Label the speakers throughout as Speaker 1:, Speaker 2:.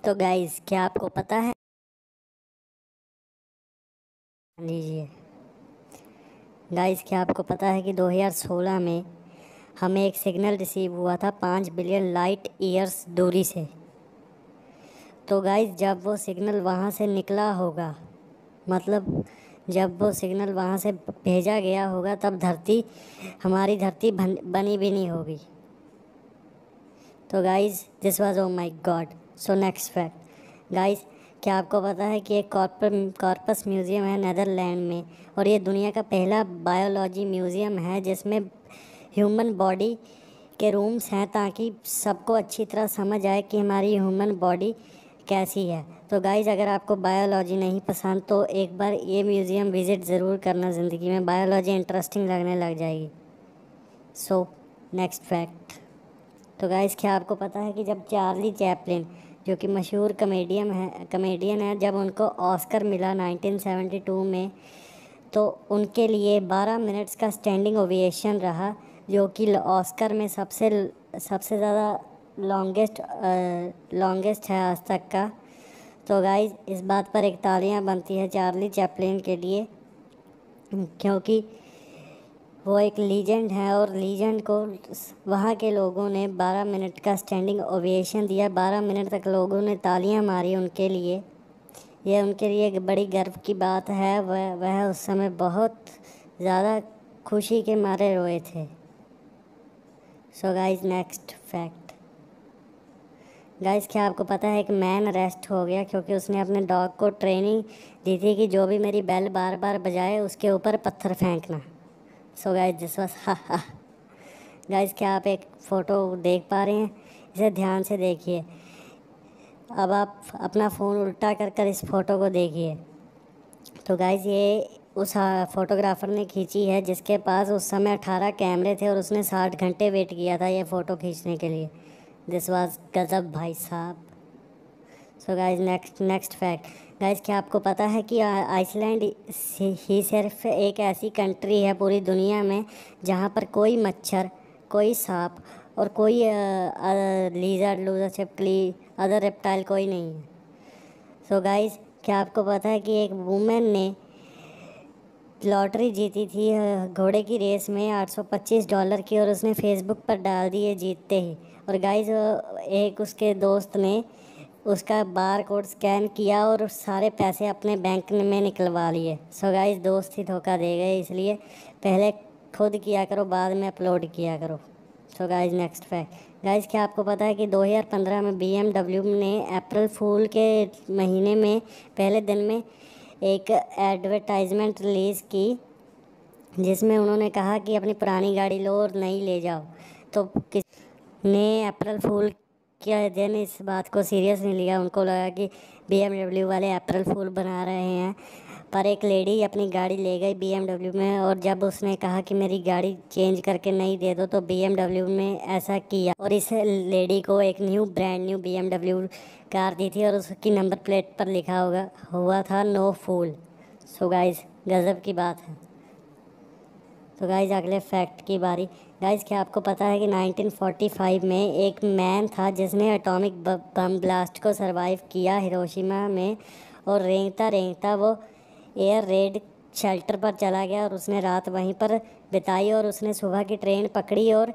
Speaker 1: तो गाइस क्या आपको पता है, लीजिए गाइस, क्या आपको पता है कि 2016 में हमें एक सिग्नल रिसीव हुआ था 5 बिलियन लाइट ईयर्स दूरी से। तो गाइस जब वो सिग्नल वहाँ से निकला होगा, मतलब जब वो सिग्नल वहाँ से भेजा गया होगा, तब हमारी धरती बनी भी नहीं होगी। तो guys this was oh my God. So next fact guys, क्या आपको पता है कि एक कॉर्पस म्यूज़ियम है नेदरलैंड में, और ये दुनिया का पहला बायोलॉजी म्यूज़ियम है जिसमें ह्यूमन बॉडी के रूम्स हैं, ताकि सबको अच्छी तरह समझ आए कि हमारी ह्यूमन बॉडी कैसी है। तो गाइस अगर आपको बायोलॉजी नहीं पसंद तो एक बार ये म्यूज़ियम विज़िट ज़रूर करना, ज़िंदगी में बायोलॉजी इंटरेस्टिंग लगने लग जाएगी। So next fact. तो गाइस क्या आपको पता है कि जब चार्ली चैपलिन, जो कि मशहूर कमेडियन है, जब उनको ऑस्कर मिला 1972 में, तो उनके लिए 12 मिनट्स का स्टैंडिंग ओवेशन रहा, जो कि ऑस्कर में सबसे ज़्यादा लॉन्गेस्ट है आज तक का। तो गाइस इस बात पर एक तालियां बनती है चार्ली चैपलिन के लिए, क्योंकि वो एक लीजेंड है, और लीजेंड को वहाँ के लोगों ने 12 मिनट का स्टैंडिंग ओवेशन दिया। 12 मिनट तक लोगों ने तालियां मारी उनके लिए। यह उनके लिए एक बड़ी गर्व की बात है। वह उस समय बहुत ज़्यादा खुशी के मारे रोए थे। So guys next fact. Guys क्या आपको पता है, एक मैन अरेस्ट हो गया क्योंकि उसने अपने डॉग को ट्रेनिंग दी थी कि जो भी मेरी बेल बार बार बजाए उसके ऊपर पत्थर फेंकना। सो गाइस दिस वाज हा। गाइस क्या आप एक फ़ोटो देख पा रहे हैं? इसे ध्यान से देखिए। अब आप अपना फ़ोन उल्टा कर इस फ़ोटो को देखिए। तो गाइस ये उस फोटोग्राफ़र ने खींची है जिसके पास उस समय 18 कैमरे थे, और उसने 60 घंटे वेट किया था ये फ़ोटो खींचने के लिए। दिस वाज गज़ब भाई साहब। So guys next fact. Guys क्या आपको पता है कि आइसलैंड ही सिर्फ एक ऐसी कंट्री है पूरी दुनिया में जहाँ पर कोई मच्छर, कोई सांप और कोई लीजर्ड छिपकली, अदर रेप्टाइल कोई नहीं है। सो गाइस क्या आपको पता है कि एक वुमेन ने लॉटरी जीती थी घोड़े की रेस में $825 की, और उसने फेसबुक पर डाल दी है जीतते ही। और गाइस एक उसके दोस्त ने उसका बार कोड स्कैन किया और सारे पैसे अपने बैंक में निकलवा लिए। सो गाइस दोस्त ही धोखा दे गए, इसलिए पहले खुद किया करो, बाद में अपलोड किया करो। So guys next fact. Guys क्या आपको पता है कि 2015 में BMW ने अप्रैल फूल के महीने में पहले दिन में एक एडवर्टाइजमेंट रिलीज़ की, जिसमें उन्होंने कहा कि अपनी पुरानी गाड़ी लो और नई ले जाओ। तो किस ने अप्रैल फूल के दिन इस बात को सीरियस नहीं लिया। उनको लगा कि BMW वाले अप्रैल फूल बना रहे हैं। पर एक लेडी अपनी गाड़ी ले गई BMW में, और जब उसने कहा कि मेरी गाड़ी चेंज करके नई दे दो, तो BMW ने ऐसा किया, और इस लेडी को एक ब्रांड न्यू BMW कार दी थी, और उसकी नंबर प्लेट पर लिखा हुआ था नो फूल। सो गाइस गज़ब की बात है। तो गाइज अगले फैक्ट की बारी। गाइज क्या आपको पता है कि 1945 में एक मैन था जिसने एटॉमिक बम ब्लास्ट को सरवाइव किया हिरोशिमा में, और रेंगता रेंगता वो एयर रेड शेल्टर पर चला गया, और उसने रात वहीं पर बिताई, और उसने सुबह की ट्रेन पकड़ी, और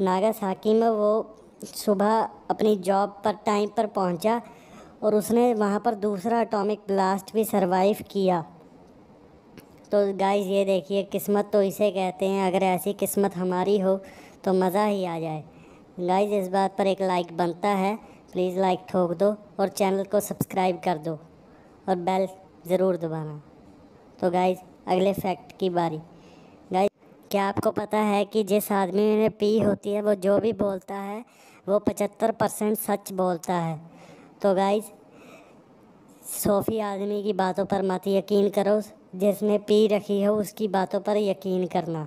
Speaker 1: नागासाकी में वो सुबह अपनी जॉब पर टाइम पर पहुंचा, और उसने वहाँ पर दूसरा एटॉमिक ब्लास्ट भी सरवाइव किया। तो गाइस ये देखिए, किस्मत तो इसे कहते हैं। अगर ऐसी किस्मत हमारी हो तो मज़ा ही आ जाए। गाइस इस बात पर एक लाइक बनता है, प्लीज़ लाइक ठोक दो, और चैनल को सब्सक्राइब कर दो, और बेल ज़रूर दबाना। तो गाइस अगले फैक्ट की बारी। गाइस क्या आपको पता है कि जिस आदमी ने पी होती है, वो जो भी बोलता है वो 75% सच बोलता है। तो गाइस सोफ़ी आदमी की बातों पर मत यकीन करो, जिसने पी रखी हो उसकी बातों पर यकीन करना।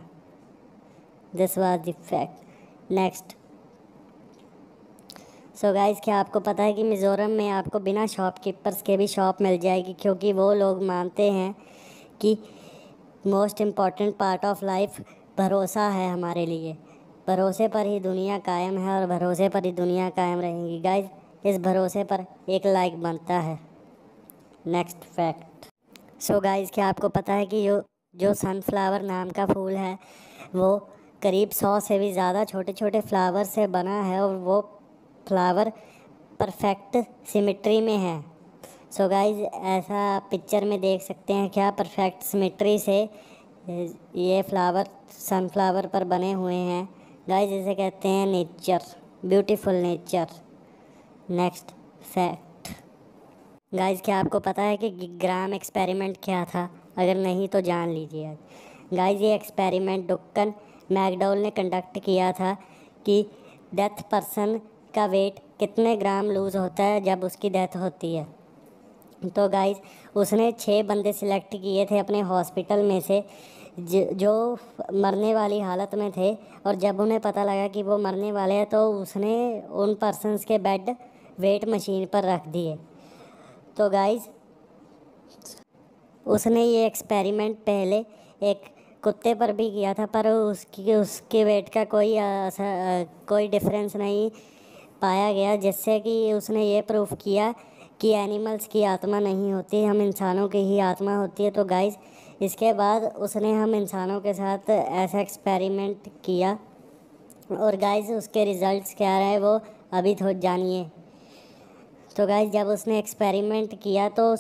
Speaker 1: This was the fact. Next. So guys क्या आपको पता है कि मिज़ोरम में आपको बिना शॉपकीपर्स के भी शॉप मिल जाएगी, क्योंकि वो लोग मानते हैं कि most important part of life भरोसा है हमारे लिए। भरोसे पर ही दुनिया कायम है, और भरोसे पर ही दुनिया कायम रहेगी। गाइस इस भरोसे पर एक लाइक बनता है। Next fact. सो गाइस, क्या आपको पता है कि जो सनफ्लावर नाम का फूल है वो करीब 100 से भी ज़्यादा छोटे छोटे फ्लावर से बना है और वो फ्लावर परफेक्ट सिमेट्री में है। सो गाइस, ऐसा आप पिक्चर में देख सकते हैं क्या परफेक्ट सिमेट्री से ये फ्लावर सनफ्लावर पर बने हुए हैं। गाइस, इसे कहते हैं nature, beautiful nature. Next fact. Guys, क्या आपको पता है कि ग्राम एक्सपेरिमेंट क्या था? अगर नहीं तो जान लीजिए। गाइस, ये एक्सपेरिमेंट डुक्कन मैकडॉल ने कंडक्ट किया था कि डेथ पर्सन का वेट कितने ग्राम लूज़ होता है जब उसकी डेथ होती है। तो गाइस, उसने 6 बंदे सिलेक्ट किए थे अपने हॉस्पिटल में से जो मरने वाली हालत में थे, और जब उन्हें पता लगा कि वो मरने वाले हैं तो उसने उन पर्सन्स के बेड वेट मशीन पर रख दिए। तो गाइस, उसने ये एक्सपेरिमेंट पहले एक कुत्ते पर भी किया था, पर उसके वेट का कोई डिफरेंस नहीं पाया गया, जिससे कि उसने ये प्रूफ किया कि एनिमल्स की आत्मा नहीं होती, हम इंसानों की ही आत्मा होती है। तो गाइस, इसके बाद उसने हम इंसानों के साथ ऐसा एक्सपेरिमेंट किया और गाइस उसके रिज़ल्ट्स क्या रहे वो अभी तो जानिए। तो गाइस, जब उसने एक्सपेरिमेंट किया तो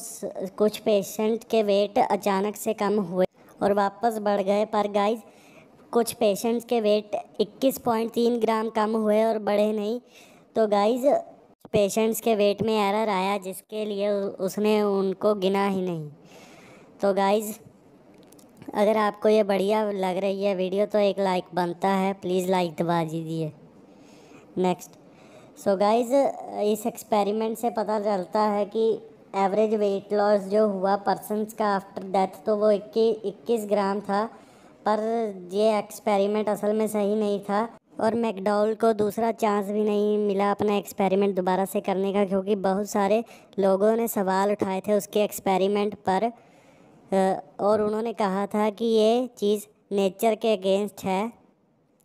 Speaker 1: कुछ पेशेंट के वेट अचानक से कम हुए और वापस बढ़ गए, पर गाइस कुछ पेशेंट्स के वेट 21.3 ग्राम कम हुए और बढ़े नहीं। तो गाइस, पेशेंट्स के वेट में एरर आया, जिसके लिए उसने उनको गिना ही नहीं। तो गाइस, अगर आपको ये बढ़िया लग रही है वीडियो तो एक लाइक बनता है, प्लीज़ लाइक दबा दीजिए। नेक्स्ट। सो गाइस, इस एक्सपेरिमेंट से पता चलता है कि एवरेज वेट लॉस जो हुआ पर्सन्स का आफ्टर डेथ तो वो 21 ग्राम था, पर ये एक्सपेरिमेंट असल में सही नहीं था और मैकडॉल को दूसरा चांस भी नहीं मिला अपना एक्सपेरिमेंट दोबारा से करने का, क्योंकि बहुत सारे लोगों ने सवाल उठाए थे उसके एक्सपेरिमेंट पर और उन्होंने कहा था कि ये चीज़ नेचर के अगेंस्ट है,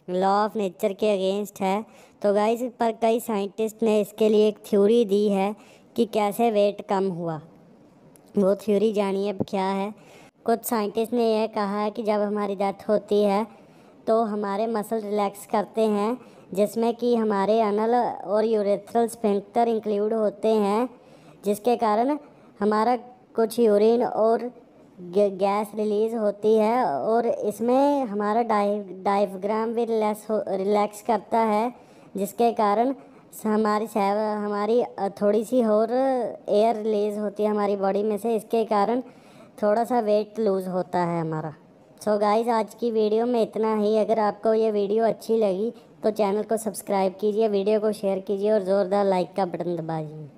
Speaker 1: लॉ ऑफ नेचर के अगेंस्ट है। तो गाइस, पर कई साइंटिस्ट ने इसके लिए एक थ्योरी दी है कि कैसे वेट कम हुआ। वो थ्योरी जानिए अब क्या है। कुछ साइंटिस्ट ने यह कहा है कि जब हमारी डेथ होती है तो हमारे मसल रिलैक्स करते हैं, जिसमें कि हमारे अनल और यूरेथ्रल स्फिंक्टर इंक्लूड होते हैं, जिसके कारण हमारा कुछ यूरिन और गैस रिलीज़ होती है और इसमें हमारा डायफ्राम भी रिलैक्स करता है, जिसके कारण हमारी थोड़ी सी और एयर रिलीज़ होती है हमारी बॉडी में से, इसके कारण थोड़ा सा वेट लूज़ होता है हमारा। सो गाइस, आज की वीडियो में इतना ही। अगर आपको ये वीडियो अच्छी लगी तो चैनल को सब्सक्राइब कीजिए, वीडियो को शेयर कीजिए और ज़ोरदार लाइक का बटन दबाइए।